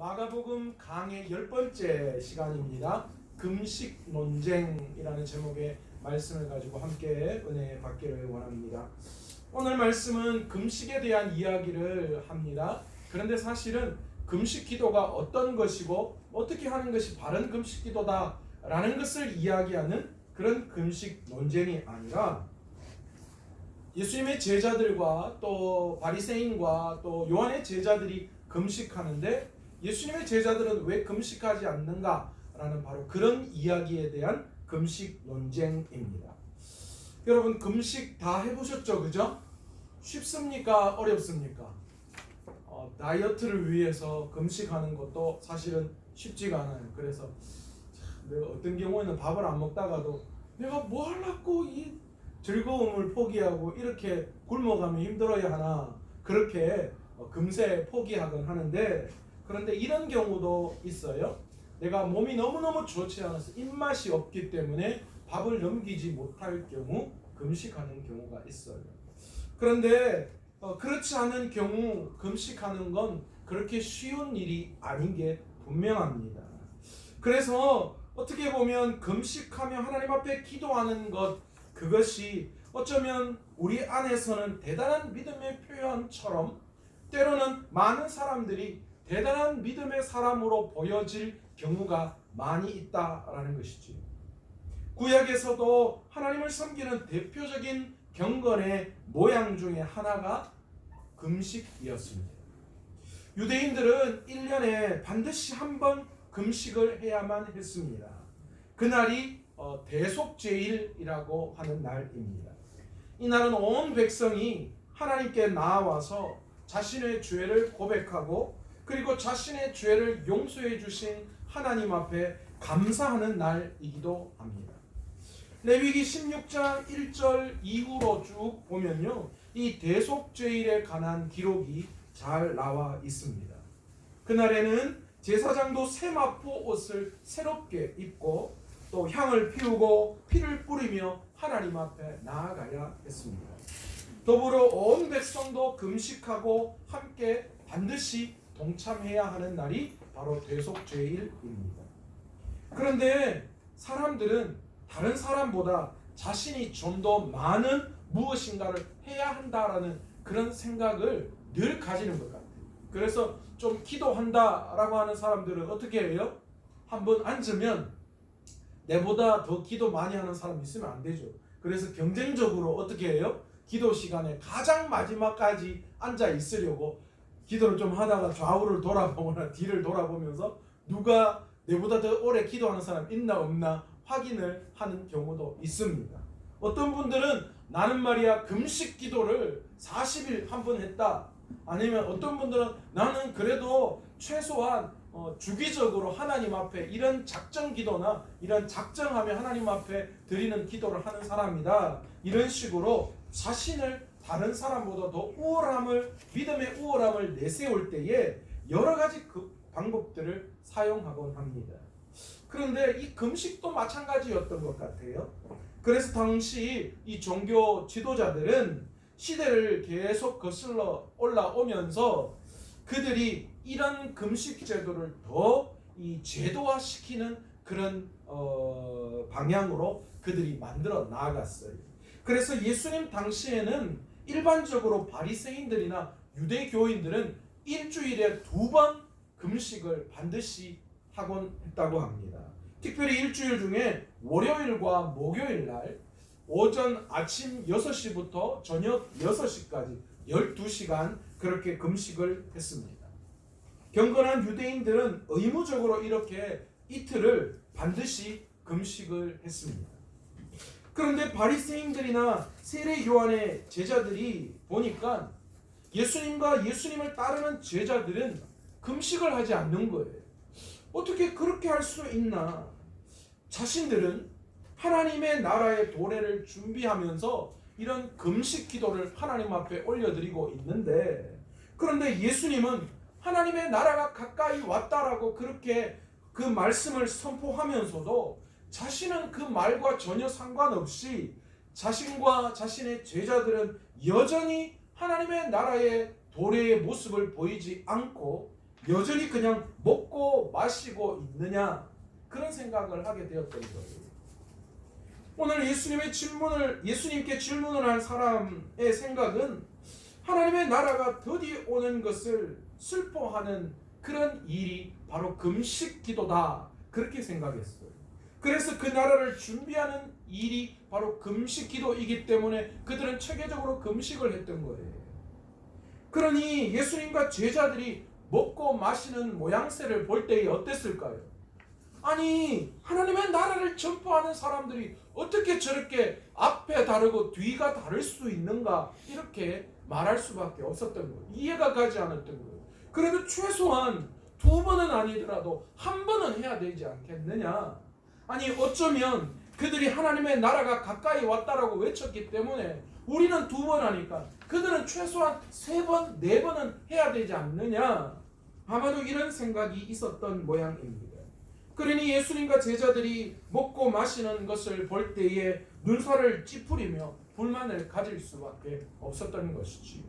마가복음 강의 10번째 시간입니다. 금식 논쟁이라는 제목의 말씀을 가지고 함께 은혜 받기를 원합니다. 오늘 말씀은 금식에 대한 이야기를 합니다. 그런데 사실은 금식 기도가 어떤 것이고 어떻게 하는 것이 바른 금식 기도다라는 것을 이야기하는 그런 금식 논쟁이 아니라 예수님의 제자들과 또 바리새인과 또 요한의 제자들이 금식하는데 예수님의 제자들은 왜 금식하지 않는가라는 바로 그런 이야기에 대한 금식 논쟁입니다. 여러분 금식 다 해보셨죠? 그죠? 쉽습니까? 어렵습니까? 다이어트를 위해서 금식하는 것도 사실은 쉽지가 않아요. 그래서 내가 어떤 경우에는 밥을 안 먹다가도 내가 뭐 하려고 이 즐거움을 포기하고 이렇게 굶어가면 힘들어야 하나 그렇게 금세 포기하곤 하는데, 그런데 이런 경우도 있어요. 내가 몸이 너무너무 좋지 않아서 입맛이 없기 때문에 밥을 넘기지 못할 경우 금식하는 경우가 있어요. 그런데 그렇지 않은 경우 금식하는 건 그렇게 쉬운 일이 아닌 게 분명합니다. 그래서 어떻게 보면 금식하며 하나님 앞에 기도하는 것, 그것이 어쩌면 우리 안에서는 대단한 믿음의 표현처럼 때로는 많은 사람들이 대단한 믿음의 사람으로 보여질 경우가 많이 있다라는 것이지. 구약에서도 하나님을 섬기는 대표적인 경건의 모양 중에 하나가 금식이었습니다. 유대인들은 1년에 반드시 한 번 금식을 해야만 했습니다. 그날이 대속죄일이라고 하는 날입니다. 이 날은 온 백성이 하나님께 나아와서 자신의 죄를 고백하고 그리고 자신의 죄를 용서해 주신 하나님 앞에 감사하는 날이기도 합니다. 레위기 16장 1절 이후로 쭉 보면요, 이 대속죄일에 관한 기록이 잘 나와 있습니다. 그날에는 제사장도 세마포 옷을 새롭게 입고 또 향을 피우고 피를 뿌리며 하나님 앞에 나아가야 했습니다. 더불어 온 백성도 금식하고 함께 반드시 동참해야 하는 날이 바로 대속죄일입니다. 그런데 사람들은 다른 사람보다 자신이 좀 더 많은 무엇인가를 해야 한다라는 그런 생각을 늘 가지는 것 같아요. 그래서 좀 기도한다라고 하는 사람들은 어떻게 해요? 한번 앉으면 내보다 더 기도 많이 하는 사람 있으면 안 되죠. 그래서 경쟁적으로 어떻게 해요? 기도 시간에 가장 마지막까지 앉아 있으려고 기도를 좀 하다가 좌우를 돌아보거나 뒤를 돌아보면서 누가 내보다 더 오래 기도하는 사람 있나 없나 확인을 하는 경우도 있습니다. 어떤 분들은 나는 말이야 금식 기도를 40일 한 번 했다. 아니면 어떤 분들은 나는 그래도 최소한 주기적으로 하나님 앞에 이런 작정 기도나 이런 작정하며 하나님 앞에 드리는 기도를 하는 사람이다. 이런 식으로 자신을 다른 사람보다 더 믿음의 우월함을 내세울 때에 여러 가지 그 방법들을 사용하곤 합니다. 그런데 이 금식도 마찬가지였던 것 같아요. 그래서 당시 이 종교 지도자들은 시대를 계속 거슬러 올라오면서 그들이 이런 금식 제도를 더 이 제도화시키는 그런 방향으로 그들이 만들어 나아갔어요. 그래서 예수님 당시에는 일반적으로 바리새인들이나 유대교인들은 일주일에 2번 금식을 반드시 하곤 했다고 합니다. 특별히 일주일 중에 월요일과 목요일 날 오전 아침 6시부터 저녁 6시까지 12시간 그렇게 금식을 했습니다. 경건한 유대인들은 의무적으로 이렇게 이틀을 반드시 금식을 했습니다. 그런데 바리새인들이나 세례 요한의 제자들이 보니까 예수님과 예수님을 따르는 제자들은 금식을 하지 않는 거예요. 어떻게 그렇게 할 수 있나? 자신들은 하나님의 나라의 도래를 준비하면서 이런 금식 기도를 하나님 앞에 올려드리고 있는데, 그런데 예수님은 하나님의 나라가 가까이 왔다라고 그렇게 그 말씀을 선포하면서도 자신은 그 말과 전혀 상관없이 자신과 자신의 제자들은 여전히 하나님의 나라의 도래의 모습을 보이지 않고 여전히 그냥 먹고 마시고 있느냐 그런 생각을 하게 되었던 거예요. 오늘 예수님께 질문을 한 사람의 생각은 하나님의 나라가 드디어 오는 것을 슬퍼하는 그런 일이 바로 금식 기도다 그렇게 생각했어요. 그래서 그 나라를 준비하는 일이 바로 금식 기도이기 때문에 그들은 체계적으로 금식을 했던 거예요. 그러니 예수님과 제자들이 먹고 마시는 모양새를 볼 때에 어땠을까요? 아니, 하나님의 나라를 전파하는 사람들이 어떻게 저렇게 앞에 다르고 뒤가 다를 수 있는가 이렇게 말할 수밖에 없었던 거예요. 이해가 가지 않았던 거예요. 그래도 최소한 2번은 아니더라도 1번은 해야 되지 않겠느냐. 아니, 어쩌면 그들이 하나님의 나라가 가까이 왔다라고 외쳤기 때문에 우리는 2번 하니까 그들은 최소한 3번, 4번은 해야 되지 않느냐. 아마도 이런 생각이 있었던 모양입니다. 그러니 예수님과 제자들이 먹고 마시는 것을 볼 때에 눈살을 찌푸리며 불만을 가질 수밖에 없었던 것이지.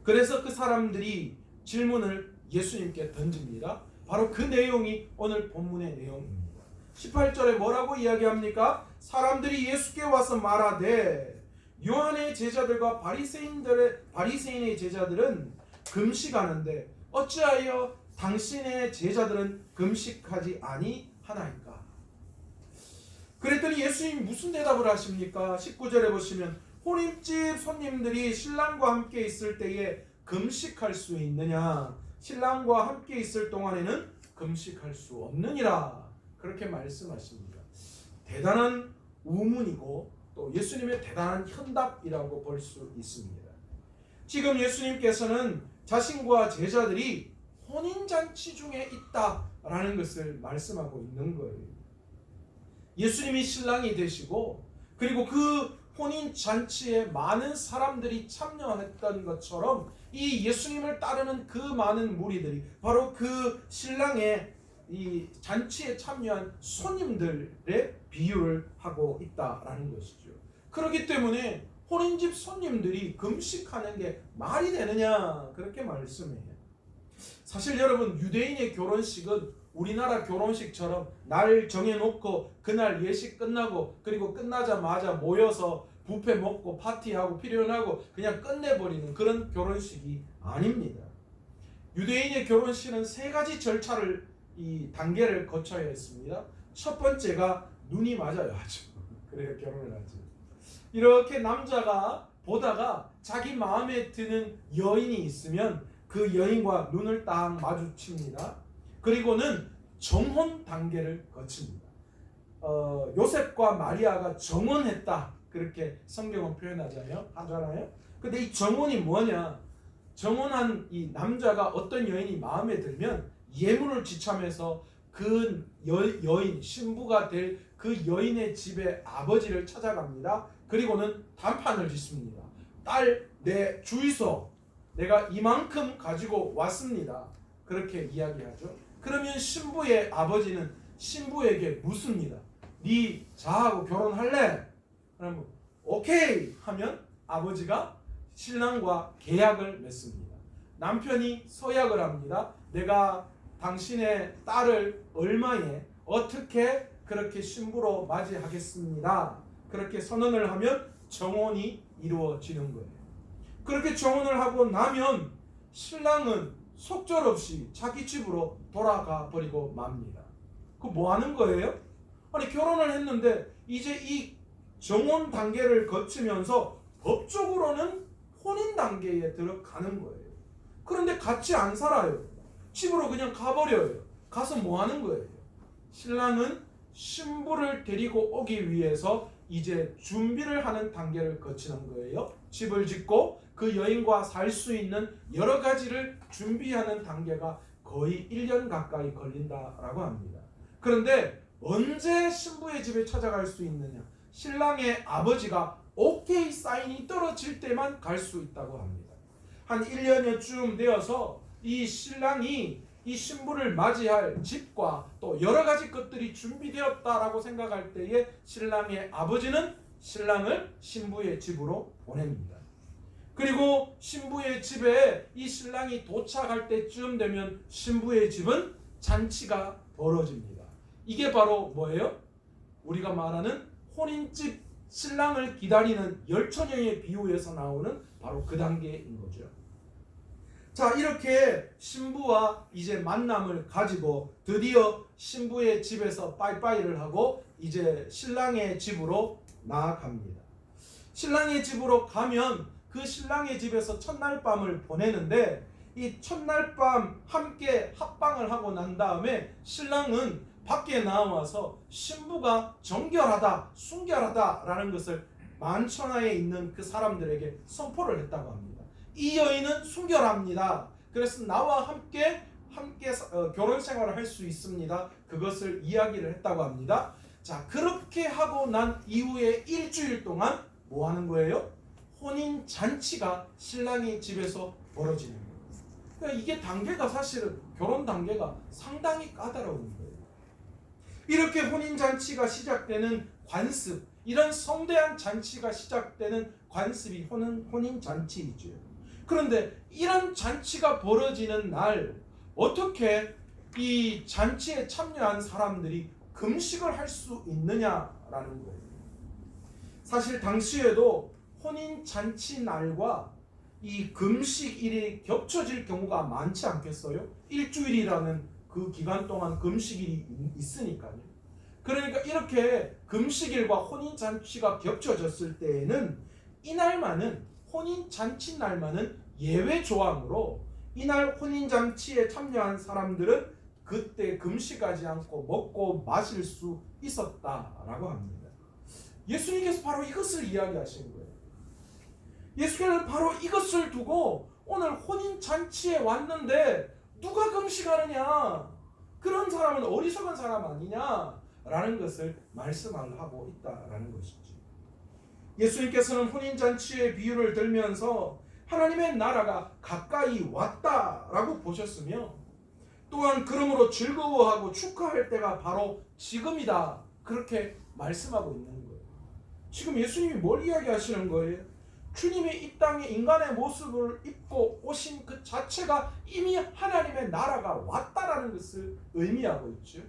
그래서 그 사람들이 질문을 예수님께 던집니다. 바로 그 내용이 오늘 본문의 내용입니다. 18절에 뭐라고 이야기합니까? 사람들이 예수께 와서 말하되 요한의 제자들과 바리새인의 제자들은 금식하는데 어찌하여 당신의 제자들은 금식하지 아니하나이까? 그랬더니 예수님 무슨 대답을 하십니까? 19절에 보시면 혼인집 손님들이 신랑과 함께 있을 때에 금식할 수 있느냐? 신랑과 함께 있을 동안에는 금식할 수 없느니라. 그렇게 말씀하십니다. 대단한 우문이고 또 예수님의 대단한 현답이라고 볼 수 있습니다. 지금 예수님께서는 자신과 제자들이 혼인잔치 중에 있다라는 것을 말씀하고 있는 거예요. 예수님이 신랑이 되시고 그리고 그 혼인잔치에 많은 사람들이 참여했던 것처럼 이 예수님을 따르는 그 많은 무리들이 바로 그 신랑의 이 잔치에 참여한 손님들의 비유를 하고 있다라는 것이죠. 그렇기 때문에 혼인집 손님들이 금식하는 게 말이 되느냐 그렇게 말씀해요. 사실 여러분, 유대인의 결혼식은 우리나라 결혼식처럼 날 정해놓고 그날 예식 끝나고 그리고 끝나자마자 모여서 뷔페 먹고 파티하고 피련하고 그냥 끝내버리는 그런 결혼식이 아닙니다. 유대인의 결혼식은 3가지 절차를 이 단계를 거쳐야 했습니다. 첫 번째가 눈이 맞아야 하죠. 그래야 결혼을 하죠. 이렇게 남자가 보다가 자기 마음에 드는 여인이 있으면 그 여인과 눈을 딱 마주칩니다. 그리고는 정혼 단계를 거칩니다. 요셉과 마리아가 정혼했다 그렇게 성경은 표현하잖아요. 근데 이 정혼이 뭐냐? 정혼한 이 남자가 어떤 여인이 마음에 들면 예물을 지참해서 그 여인, 신부가 될 그 여인의 집에 아버지를 찾아갑니다. 그리고는 단판을 짓습니다. 딸, 내 주유소 내가 이만큼 가지고 왔습니다. 그렇게 이야기하죠. 그러면 신부의 아버지는 신부에게 묻습니다. 네 자하고 결혼할래? 그러면 오케이 하면 아버지가 신랑과 계약을 맺습니다. 남편이 서약을 합니다. 내가 당신의 딸을 얼마에 어떻게 그렇게 신부로 맞이하겠습니다. 그렇게 선언을 하면 정혼이 이루어지는 거예요. 그렇게 정혼을 하고 나면 신랑은 속절없이 자기 집으로 돌아가 버리고 맙니다. 그 뭐 하는 거예요? 아니, 결혼을 했는데 이제 이 정혼 단계를 거치면서 법적으로는 혼인 단계에 들어가는 거예요. 그런데 같이 안 살아요. 집으로 그냥 가버려요. 가서 뭐 하는 거예요? 신랑은 신부를 데리고 오기 위해서 이제 준비를 하는 단계를 거치는 거예요. 집을 짓고 그 여인과 살 수 있는 여러 가지를 준비하는 단계가 거의 1년 가까이 걸린다라고 합니다. 그런데 언제 신부의 집에 찾아갈 수 있느냐? 신랑의 아버지가 오케이 사인이 떨어질 때만 갈 수 있다고 합니다. 한 1년여쯤 되어서 이 신랑이 이 신부를 맞이할 집과 또 여러 가지 것들이 준비되었다라고 생각할 때에 신랑의 아버지는 신랑을 신부의 집으로 보냅니다. 그리고 신부의 집에 이 신랑이 도착할 때쯤 되면 신부의 집은 잔치가 벌어집니다. 이게 바로 뭐예요? 우리가 말하는 혼인집 신랑을 기다리는 열처녀의 비유에서 나오는 바로 그 단계인 거죠. 자, 이렇게 신부와 이제 만남을 가지고 드디어 신부의 집에서 빠이빠이를 하고 이제 신랑의 집으로 나아갑니다. 신랑의 집으로 가면 그 신랑의 집에서 첫날 밤을 보내는데, 이 첫날 밤 함께 합방을 하고 난 다음에 신랑은 밖에 나와서 신부가 정결하다, 순결하다 라는 것을 만천하에 있는 그 사람들에게 선포를 했다고 합니다. 이 여인은 순결합니다. 그래서 나와 함께 결혼 생활을 할 수 있습니다. 그것을 이야기를 했다고 합니다. 자, 그렇게 하고 난 이후에 일주일 동안 뭐 하는 거예요? 혼인 잔치가 신랑의 집에서 벌어지는 거예요. 그러니까 이게 단계가 사실은 결혼 단계가 상당히 까다로운 거예요. 이렇게 혼인 잔치가 시작되는 관습, 이런 성대한 잔치가 시작되는 관습이 혼인 잔치이죠. 그런데 이런 잔치가 벌어지는 날 어떻게 이 잔치에 참여한 사람들이 금식을 할 수 있느냐라는 거예요. 사실 당시에도 혼인 잔치 날과 이 금식일이 겹쳐질 경우가 많지 않겠어요? 일주일이라는 그 기간 동안 금식일이 있으니까요. 그러니까 이렇게 금식일과 혼인 잔치가 겹쳐졌을 때에는 이날만은 혼인 잔치 날만은 예외 조항으로 이날 혼인 잔치에 참여한 사람들은 그때 금식하지 않고 먹고 마실 수 있었다라고 합니다. 예수님께서 바로 이것을 이야기하신 거예요. 예수님은 바로 이것을 두고 오늘 혼인 잔치에 왔는데 누가 금식하느냐? 그런 사람은 어리석은 사람 아니냐라는 것을 말씀하고 있다라는 것이죠. 예수님께서는 혼인 잔치의 비유를 들면서 하나님의 나라가 가까이 왔다라고 보셨으며, 또한 그러므로 즐거워하고 축하할 때가 바로 지금이다, 그렇게 말씀하고 있는 거예요. 지금 예수님이 뭘 이야기하시는 거예요? 주님이 이 땅에 인간의 모습을 입고 오신 그 자체가 이미 하나님의 나라가 왔다라는 것을 의미하고 있죠.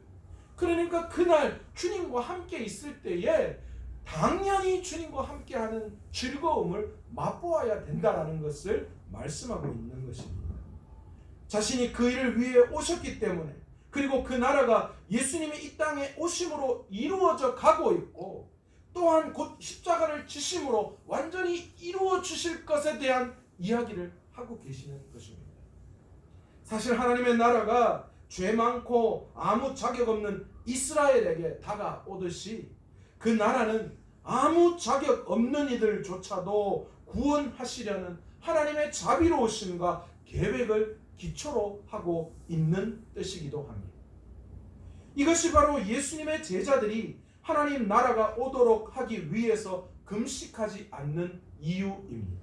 그러니까 그날 주님과 함께 있을 때에 당연히 주님과 함께하는 즐거움을 맛보아야 된다라는 것을 말씀하고 있는 것입니다. 자신이 그 일을 위해 오셨기 때문에, 그리고 그 나라가 예수님이 이 땅에 오심으로 이루어져 가고 있고, 또한 곧 십자가를 지심으로 완전히 이루어 주실 것에 대한 이야기를 하고 계시는 것입니다. 사실 하나님의 나라가 죄 많고 아무 자격 없는 이스라엘에게 다가오듯이 그 나라는 아무 자격 없는 이들조차도 구원하시려는 하나님의 자비로우심과 계획을 기초로 하고 있는 뜻이기도 합니다. 이것이 바로 예수님의 제자들이 하나님 나라가 오도록 하기 위해서 금식하지 않는 이유입니다.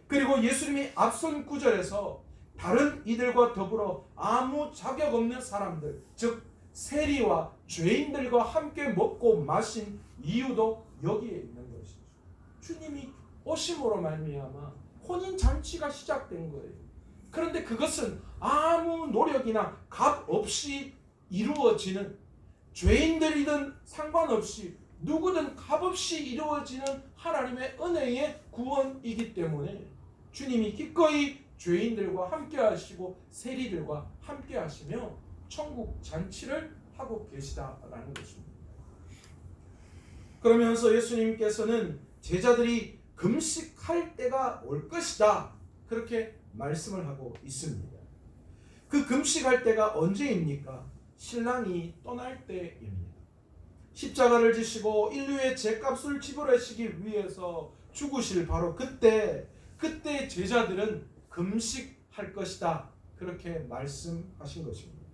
그리고 예수님이 앞선 구절에서 다른 이들과 더불어 아무 자격 없는 사람들, 즉 세리와 죄인들과 함께 먹고 마신 이유도 여기에 있는 것이죠. 주님이 오심으로 말미암아 혼인 잔치가 시작된 거예요. 그런데 그것은 아무 노력이나 값 없이 이루어지는, 죄인들이든 상관없이 누구든 값없이 이루어지는 하나님의 은혜의 구원이기 때문에 주님이 기꺼이 죄인들과 함께 하시고 세리들과 함께 하시며 천국 잔치를 하고 계시다라는 것입니다. 그러면서 예수님께서는 제자들이 금식할 때가 올 것이다, 그렇게 말씀을 하고 있습니다. 그 금식할 때가 언제입니까? 신랑이 떠날 때입니다. 십자가를 지시고 인류의 죄값을 지불하시기 위해서 죽으실 바로 그때 제자들은 금식할 것이다, 그렇게 말씀하신 것입니다.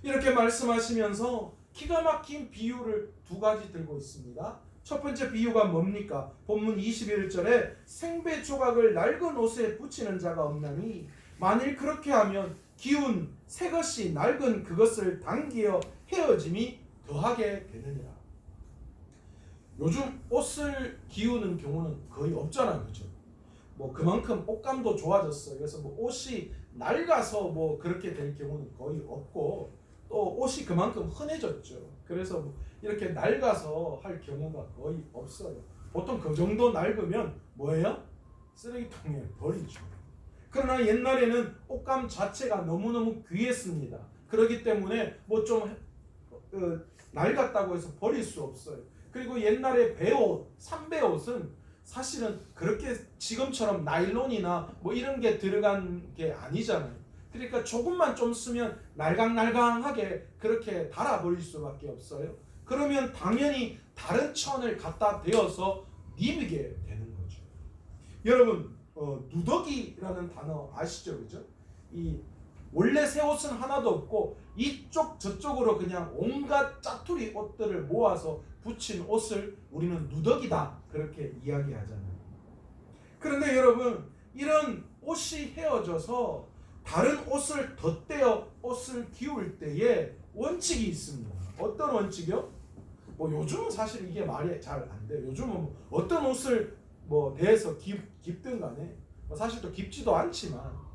이렇게 말씀하시면서 기가 막힌 비유를 두 가지 들고 있습니다. 첫 번째 비유가 뭡니까? 본문 21절에 생배 조각을 낡은 옷에 붙이는 자가 없나니 만일 그렇게 하면 기운 새 것이 낡은 그것을 당기어 헤어짐이 더하게 되느니라. 요즘 옷을 기우는 경우는 거의 없잖아요, 그렇죠? 뭐 그만큼 옷감도 좋아졌어요. 그래서 뭐 옷이 낡아서 뭐 그렇게 될 경우는 거의 없고 또 옷이 그만큼 흔해졌죠. 그래서 뭐 이렇게 낡아서 할 경우가 거의 없어요. 보통 그 정도 낡으면 뭐예요? 쓰레기통에 버리죠. 그러나 옛날에는 옷감 자체가 너무너무 귀했습니다. 그렇기 때문에 뭐 좀 낡았다고 해서 버릴 수 없어요. 그리고 옛날에 배옷, 삼배옷은 사실은 그렇게 지금처럼 나일론이나 뭐 이런 게 들어간 게 아니잖아요. 그러니까 조금만 좀 쓰면 날강날강하게 그렇게 달아버릴 수밖에 없어요. 그러면 당연히 다른 천을 갖다 대어서 입게 되는 거죠. 여러분 누더기라는 단어 아시죠? 그죠? 이 원래 새 옷은 하나도 없고 이쪽 저쪽으로 그냥 온갖 짜투리 옷들을 모아서 붙인 옷을 우리는 누더기다 그렇게 이야기하잖아요. 그런데 여러분 이런 옷이 헤어져서 다른 옷을 덧대어 옷을 기울 때에 원칙이 있습니다. 어떤 원칙이요? 뭐 요즘은 사실 이게 말이 잘 안 돼요. 요즘은 뭐 어떤 옷을 뭐 대해서 깊든 간에 뭐 사실 또 깊지도 않지만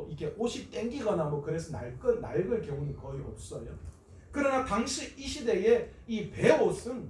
이게 옷이 땡기거나 뭐 그래서 낡을 경우는 거의 없어요. 그러나 당시 이 시대에 이 배옷은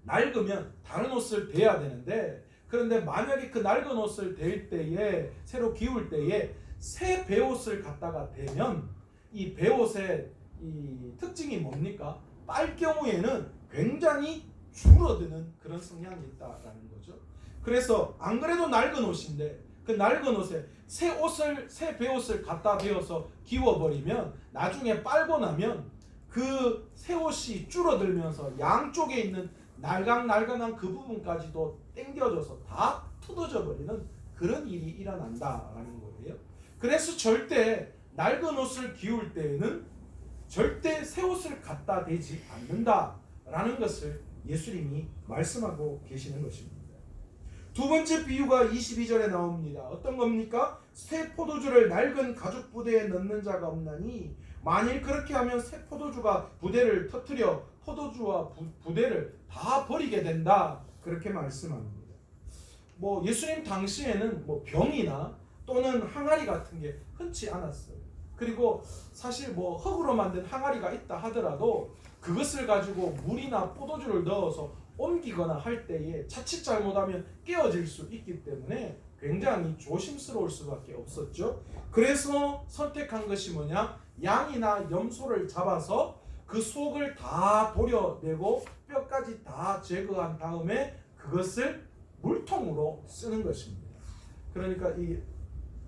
낡으면 다른 옷을 대야 되는데 그런데 만약에 그 낡은 옷을 댈 때에 새로 기울 때에 새 배옷을 갖다가 대면 이 배옷의 이 특징이 뭡니까? 빨 경우에는 굉장히 줄어드는 그런 성향이 있다라는 거죠. 그래서 안 그래도 낡은 옷인데 그 낡은 옷에 새 배옷을 갖다 대어서 기워버리면 나중에 빨고 나면 그 새 옷이 줄어들면서 양쪽에 있는 날강날강한 그 부분까지도 땡겨져서 다 뜯어져 버리는 그런 일이 일어난다라는 거예요. 그래서 절대 낡은 옷을 기울 때에는 절대 새 옷을 갖다 대지 않는다라는 것을 예수님이 말씀하고 계시는 것입니다. 두 번째 비유가 22절에 나옵니다. 어떤 겁니까? 새 포도주를 낡은 가죽 부대에 넣는 자가 없나니 만일 그렇게 하면 새 포도주가 부대를 터뜨려 포도주와 부대를 다 버리게 된다. 그렇게 말씀합니다. 뭐 예수님 당시에는 뭐 병이나 또는 항아리 같은 게 흔치 않았어요. 그리고 사실 뭐 흙으로 만든 항아리가 있다 하더라도 그것을 가지고 물이나 포도주를 넣어서 옮기거나 할 때에 자칫 잘못하면 깨어질 수 있기 때문에 굉장히 조심스러울 수밖에 없었죠. 그래서 선택한 것이 뭐냐? 양이나 염소를 잡아서 그 속을 다 도려내고 뼈까지 다 제거한 다음에 그것을 물통으로 쓰는 것입니다. 그러니까 이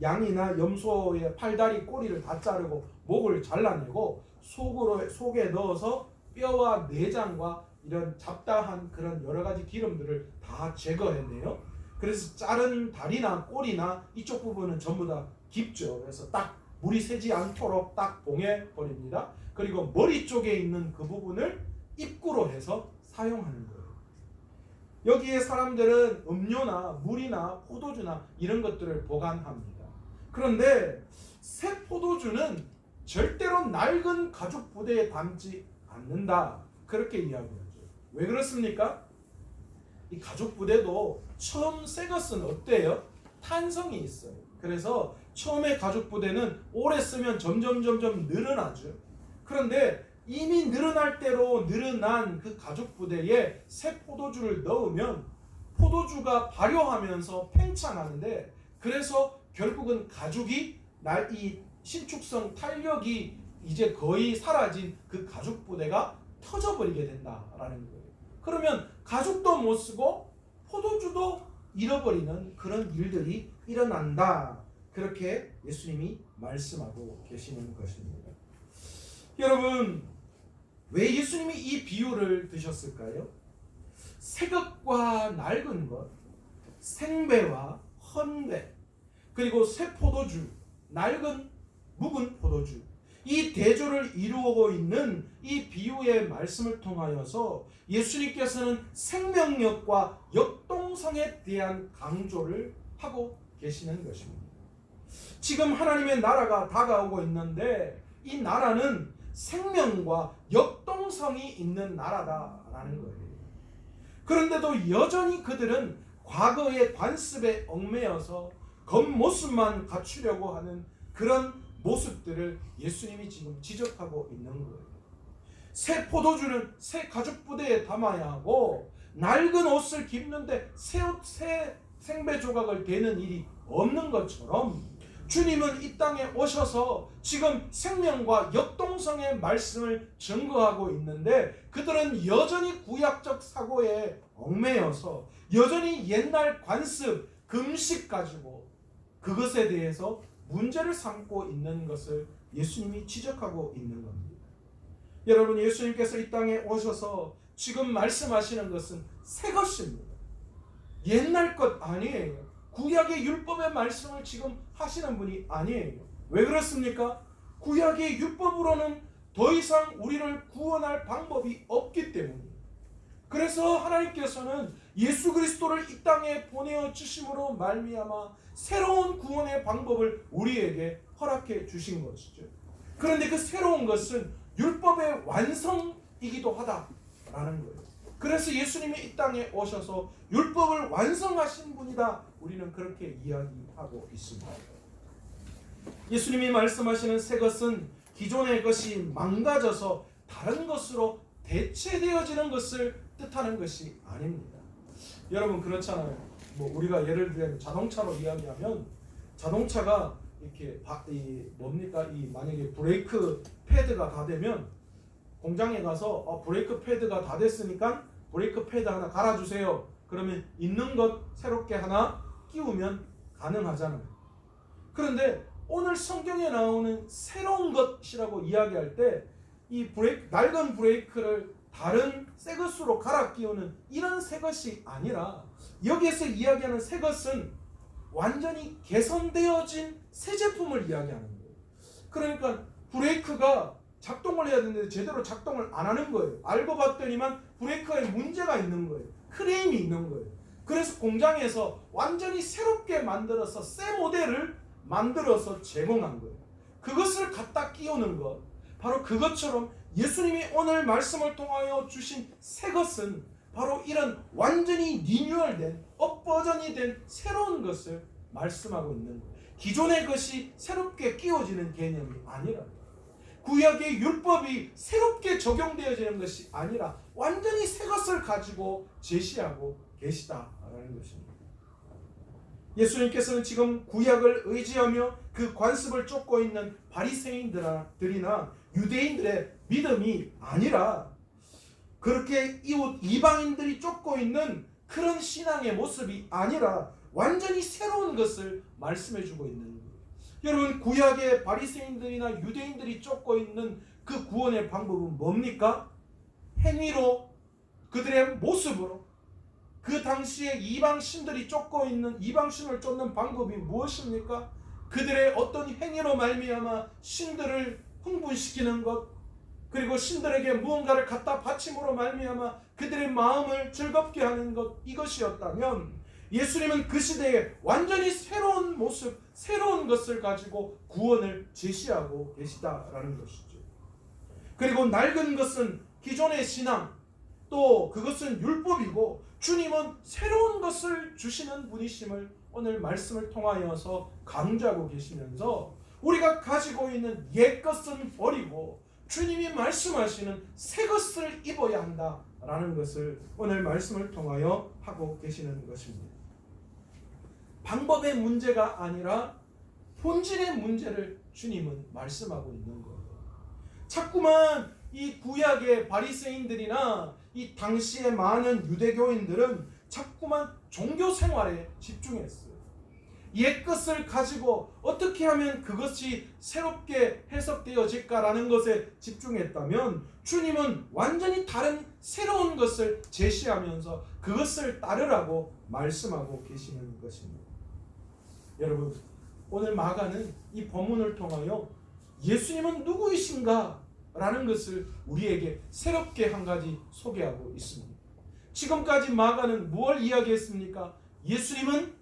양이나 염소의 팔다리 꼬리를 다 자르고 목을 잘라내고 속에 넣어서 뼈와 내장과 이런 잡다한 그런 여러 가지 기름들을 다 제거해내요. 그래서 자른 다리나 꼬리나 이쪽 부분은 전부 다 깊죠. 그래서 딱 물이 새지 않도록 딱 봉해 버립니다. 그리고 머리 쪽에 있는 그 부분을 입구로 해서 사용하는 거예요. 여기에 사람들은 음료나 물이나 포도주나 이런 것들을 보관합니다. 그런데 새 포도주는 절대로 낡은 가죽 부대에 담지 않는다. 그렇게 이야기하죠. 왜 그렇습니까? 이 가죽 부대도 처음 새 것은 어때요? 탄성이 있어요. 그래서 처음에 가죽 부대는 오래 쓰면 점점 늘어나죠. 그런데 이미 늘어날 대로 늘어난 그 가죽 부대에 새 포도주를 넣으면 포도주가 발효하면서 팽창하는데 그래서 결국은 가죽이 이 신축성 탄력이 이제 거의 사라진 그 가죽 부대가 터져버리게 된다라는 거예요. 그러면 가죽도 못 쓰고 포도주도 잃어버리는 그런 일들이 일어난다. 그렇게 예수님이 말씀하고 계시는 것입니다. 여러분, 왜 예수님이 이 비유를 드셨을까요? 새 것과 낡은 것, 생배와 헌배, 그리고 새 포도주, 낡은 묵은 포도주, 이 대조를 이루고 있는 이 비유의 말씀을 통하여서 예수님께서는 생명력과 역동성에 대한 강조를 하고 계시는 것입니다. 지금 하나님의 나라가 다가오고 있는데 이 나라는 생명과 역동성이 있는 나라다라는 거예요. 그런데도 여전히 그들은 과거의 관습에 얽매여서 겉모습만 갖추려고 하는 그런 모습들을 예수님이 지금 지적하고 있는 거예요. 새 포도주는 새 가죽 부대에 담아야 하고 낡은 옷을 입는데 새 생배 조각을 대는 일이 없는 것처럼 주님은 이 땅에 오셔서 지금 생명과 역동성의 말씀을 증거하고 있는데 그들은 여전히 구약적 사고에 얽매여서 여전히 옛날 관습, 금식 가지고 그것에 대해서 문제를 삼고 있는 것을 예수님이 지적하고 있는 겁니다. 여러분, 예수님께서 이 땅에 오셔서 지금 말씀하시는 것은 새 것입니다. 옛날 것 아니에요. 구약의 율법의 말씀을 지금 하시는 분이 아니에요. 왜 그렇습니까? 구약의 율법으로는 더 이상 우리를 구원할 방법이 없기 때문이에요. 그래서 하나님께서는 예수 그리스도를 이 땅에 보내어 주심으로 말미암아 새로운 구원의 방법을 우리에게 허락해 주신 것이죠. 그런데 그 새로운 것은 율법의 완성이기도 하다라는 거예요. 그래서 예수님이 이 땅에 오셔서 율법을 완성하신 분이다. 우리는 그렇게 이야기하고 있습니다. 예수님이 말씀하시는 새 것은 기존의 것이 망가져서 다른 것으로 대체되어지는 것을 뜻하는 것이 아닙니다. 여러분, 그렇잖아요. 우리가 예를 들면 자동차로 이야기하면 자동차가 이렇게 만약에 브레이크 패드가 다 되면 공장에 가서 브레이크 패드가 다 됐으니까 브레이크 패드 하나 갈아주세요. 그러면 있는 것 새롭게 하나 끼우면 가능하잖아요. 그런데 오늘 성경에 나오는 새로운 것이라고 이야기할 때 이 낡은 브레이크를 다른 새 것으로 갈아 끼우는 이런 새 것이 아니라 여기에서 이야기하는 새 것은 완전히 개선되어진 새 제품을 이야기하는 거예요. 그러니까 브레이크가 작동을 해야 되는데 제대로 작동을 안 하는 거예요. 알고 봤더니만 브레이크에 문제가 있는 거예요. 크레임이 있는 거예요. 그래서 공장에서 완전히 새롭게 만들어서 새 모델을 만들어서 제공한 거예요. 그것을 갖다 끼우는 것, 바로 그것처럼 예수님이 오늘 말씀을 통하여 주신 새 것은 바로 이런 완전히 리뉴얼된, 업버전이 된 새로운 것을 말씀하고 있는 거예요. 기존의 것이 새롭게 끼워지는 개념이 아니라, 구약의 율법이 새롭게 적용되어지는 것이 아니라 완전히 새 것을 가지고 제시하고 계시다라는 것입니다. 예수님께서는 지금 구약을 의지하며 그 관습을 쫓고 있는 바리새인들이나 유대인들의 믿음이 아니라 그렇게 이방인들이 쫓고 있는 그런 신앙의 모습이 아니라 완전히 새로운 것을 말씀해주고 있는 거예요. 여러분, 구약의 바리새인들이나 유대인들이 쫓고 있는 그 구원의 방법은 뭡니까? 행위로, 그들의 모습으로. 그 당시에 이방신들이 쫓고 있는, 이방신을 쫓는 방법이 무엇입니까? 그들의 어떤 행위로 말미암아 신들을 흥분시키는 것, 그리고 신들에게 무언가를 갖다 바침으로 말미암아 그들의 마음을 즐겁게 하는 것, 이것이었다면 예수님은 그 시대에 완전히 새로운 모습, 새로운 것을 가지고 구원을 제시하고 계시다라는 것이죠. 그리고 낡은 것은 기존의 신앙, 또 그것은 율법이고 주님은 새로운 것을 주시는 분이심을 오늘 말씀을 통하여서 강조하고 계시면서 우리가 가지고 있는 옛 것은 버리고 주님이 말씀하시는 새 것을 입어야 한다라는 것을 오늘 말씀을 통하여 하고 계시는 것입니다. 방법의 문제가 아니라 본질의 문제를 주님은 말씀하고 있는 거예요. 자꾸만 이 구약의 바리새인들이나 이 당시의 많은 유대교인들은 자꾸만 종교 생활에 집중했어요. 옛 것을 가지고 어떻게 하면 그것이 새롭게 해석되어질까라는 것에 집중했다면 주님은 완전히 다른 새로운 것을 제시하면서 그것을 따르라고 말씀하고 계시는 것입니다. 여러분, 오늘 마가는 이 본문을 통하여 예수님은 누구이신가? 라는 것을 우리에게 새롭게 한 가지 소개하고 있습니다. 지금까지 마가는 무엇을 이야기했습니까? 예수님은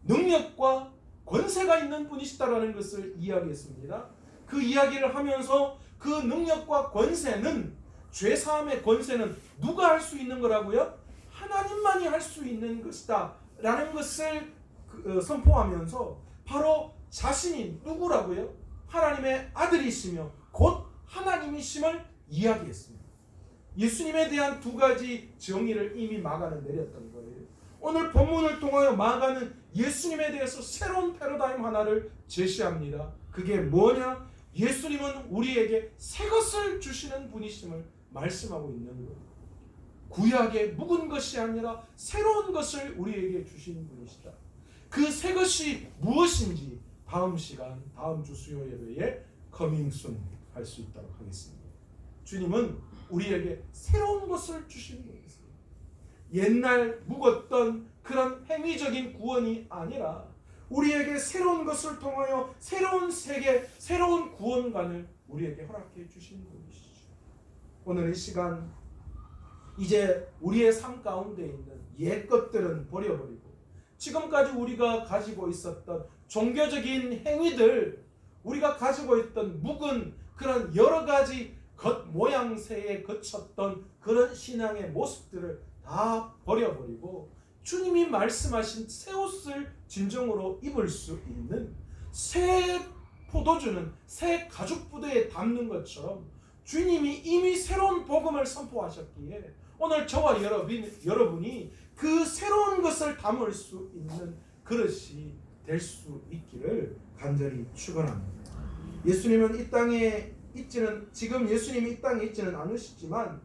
능력과 권세가 있는 분이시다라는 것을 이야기했습니다. 그 이야기를 하면서 그 능력과 권세는, 죄사함의 권세는 누가 할 수 있는 거라고요? 하나님만이 할 수 있는 것이다 라는 것을 선포하면서 바로 자신이 누구라고요? 하나님의 아들이시며 곧 하나님이심을 이야기했습니다. 예수님에 대한 두 가지 정의를 이미 마가는 내렸던 거예요. 오늘 본문을 통하여 마가는 예수님에 대해서 새로운 패러다임 하나를 제시합니다. 그게 뭐냐? 예수님은 우리에게 새 것을 주시는 분이심을 말씀하고 있는 거예요. 구약의 묵은 것이 아니라 새로운 것을 우리에게 주시는 분이시다. 그 새 것이 무엇인지 다음 시간, 다음 주 수요 예배에 커밍순 할 수 있도록 하겠습니다. 주님은 우리에게 새로운 것을 주시는 분이세요. 옛날 묵었던 그런 행위적인 구원이 아니라 우리에게 새로운 것을 통하여 새로운 세계, 새로운 구원관을 우리에게 허락해 주시는 분이시죠. 오늘 이 시간 이제 우리의 삶 가운데 있는 옛 것들은 버려버리고 지금까지 우리가 가지고 있었던 종교적인 행위들, 우리가 가지고 있던 묵은 그런 여러 가지 겉모양새에 거쳤던 그런 신앙의 모습들을 다 버려버리고 주님이 말씀하신 새 옷을 진정으로 입을 수 있는 새 포도주는 새 가죽 부대에 담는 것처럼 주님이 이미 새로운 복음을 선포하셨기에 오늘 저와 여러분이 그 새로운 것을 담을 수 있는 그릇이 될 수 있기를 간절히 축원합니다. 예수님은 이 땅에 있지는 지금 예수님이 이 땅에 있지는 않으시지만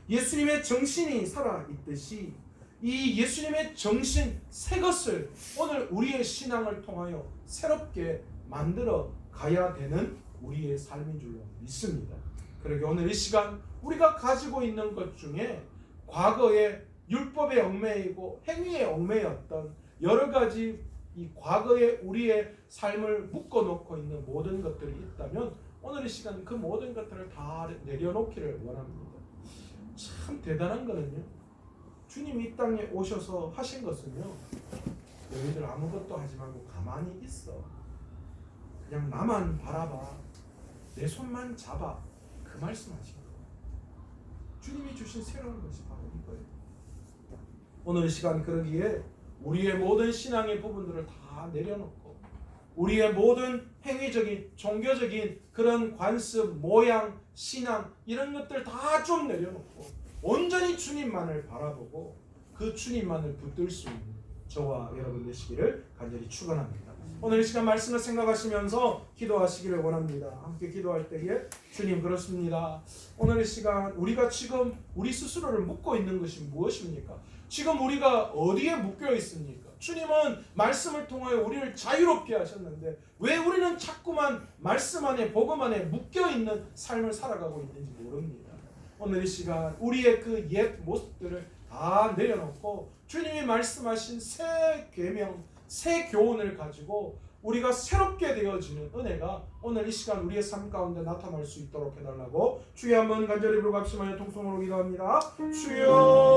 예수님의 정신이 살아 있듯이 이 예수님의 정신 새 것을 오늘 우리의 신앙을 통하여 새롭게 만들어 가야 되는 우리의 삶인 줄로 믿습니다. 그러게 오늘 이 시간 우리가 가지고 있는 것 중에 과거에 율법에 얽매이고 행위에 얽매였던 여러 가지 이 과거에 우리의 삶을 묶어놓고 있는 모든 것들이 있다면 오늘 이 시간 그 모든 것들을 다 내려놓기를 원합니다. 참 대단한 거는요, 주님이 이 땅에 오셔서 하신 것은요, 너희들 아무것도 하지 말고 가만히 있어, 그냥 나만 바라봐, 내 손만 잡아, 그 말씀하신 거예요. 주님이 주신 새로운 것이 바로 이거예요. 오늘 이 시간 그러기에 우리의 모든 신앙의 부분들을 다 내려놓고 우리의 모든 행위적인 종교적인 그런 관습, 모양, 신앙 이런 것들 다 좀 내려놓고 온전히 주님만을 바라보고 그 주님만을 붙들 수 있는 저와 여러분 되시기를 간절히 축원합니다. 오늘 이 시간 말씀을 생각하시면서 기도하시기를 원합니다. 함께 기도할 때에 주님 그렇습니다. 오늘 이 시간 우리가 지금 우리 스스로를 묶고 있는 것이 무엇입니까? 지금 우리가 어디에 묶여 있습니까? 주님은 말씀을 통하여 우리를 자유롭게 하셨는데 왜 우리는 자꾸만 말씀 안에 복음 안에 묶여 있는 삶을 살아가고 있는지 모릅니다. 오늘 이 시간 우리의 그 옛 모습들을 다 내려놓고 주님이 말씀하신 새 계명, 새 교훈을 가지고 우리가 새롭게 되어지는 은혜가 오늘 이 시간 우리의 삶 가운데 나타날 수 있도록 해달라고 주여 한번 간절히 부르고 합심하여 통성으로 기도합니다. 주여